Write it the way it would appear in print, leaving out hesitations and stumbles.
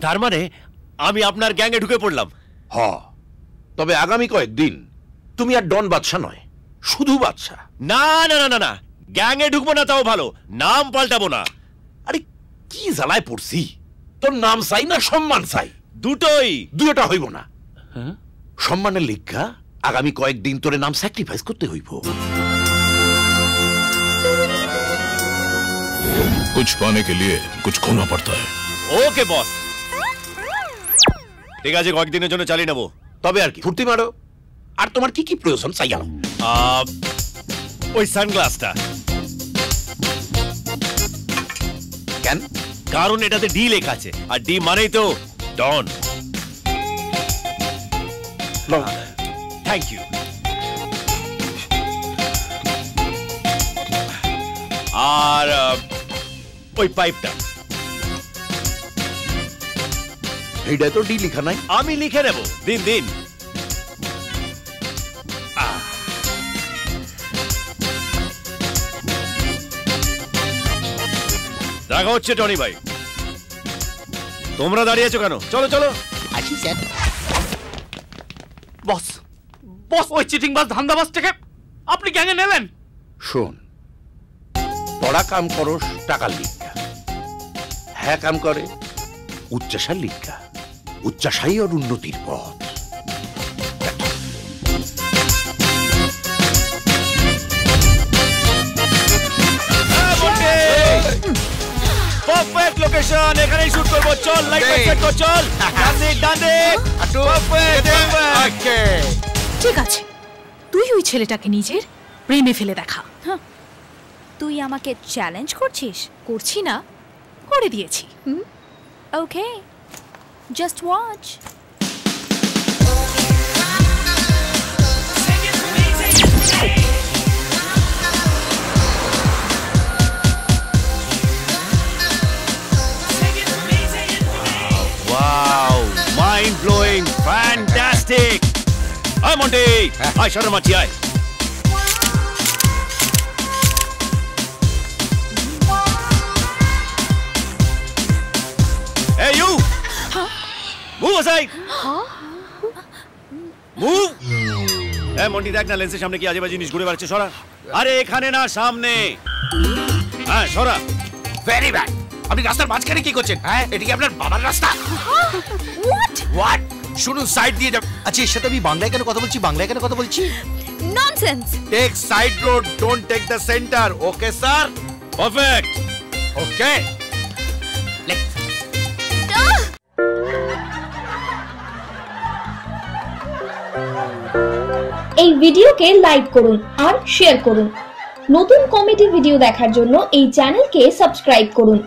তার মানে আমি আপনার গ্যাংয়ে ঢুকে পড়লাম? তবে আগামী কয়েকদিন তুমি আর ডন বাদশা নয়, শুধু বাদশা। না না না না না, গ্যাংয়ে ঢুকবো না তাও ভালো, নাম পাল্টাবো না। আরে কি জ্বালায় পড়ছি, তোর নাম চাই না সম্মান চাই? দুটোই। দুইটা হইব না। সম্মানের লিখা আগামী কয়েকদিন তোরে নাম স্যাক্রিফাইস করতে হইব। कुछ पाने के लिए कुछ खोना पड़ता है। ওকে বস, ঠিক আছে, কয়েকদিনের জন্য চালিয়ে নেবো। তবে আর কি, ফুর্তি মারো। আর তোমার কি কি প্রয়োজন চাই আনো? ওই সানগ্লাসটা। কেন? কারণ এটাতে ডি লেখা আছে, আর ডি মানেই তো ডন। Thank you. আর ওই পাইপটা। এইটা তো ডি লেখা নাই। আমি লিখে নেব, দিন দিন। দেখা হচ্ছে টনি ভাই। তোমরা দাঁড়িয়ে আছো কেন? চলো চলো। আসি স্যার। বস, বস ওই চিটিংবাজ ধান্দাবাজটাকে আপনি গ্যাংয়ে নেলেন? শোন, পড়া কাম করস টাকার লিখা, হ্যাঁ কাম করে উচ্চাসার লিখা। উচ্চাসাই আর উন্নতির পথ। পারফেক্ট লোকেশন, এখানেই শুট করব। চল, লাইট সেট কর, চল। ডান দিক। পারফেক্ট। ওকে, ঠিক আছে, তুই ওই ছেলেটাকে নিজের প্রেমে ফেলে দেখা। তুই আমাকে চ্যালেঞ্জ করছিস? করছি না, করে দিয়েছি। Okay, just watch. Wow, mind blowing, fantastic. Hi Monty. Hi Sharmachi. Hi. Hey you. Move aside. Move. Hey Monty, দেখ না লেন্সের সামনে কি আজে বাজে জিনিস ঘুরে বেড়াচ্ছে। সরা। আরে এখানে না, সামনে। হ্যাঁ সরা। Very bad. আপনি রাস্তার মাঝখানে কি করছেন? হ্যাঁ, এটা কি আপনার বাবার রাস্তা? হোয়াট? শুনুন, সাইড দিয়ে যান। আচ্ছা, এর সাথে আমি বাংলায় কেন কথা বলছি? Nonsense. Take side road, don't take the centre. Okay sir? Perfect. Okay. এই ভিডিওকে লাইক করুন আর শেয়ার করুন। নতুন কমেডি ভিডিও দেখার জন্য এই চ্যানেলকে সাবস্ক্রাইব করুন।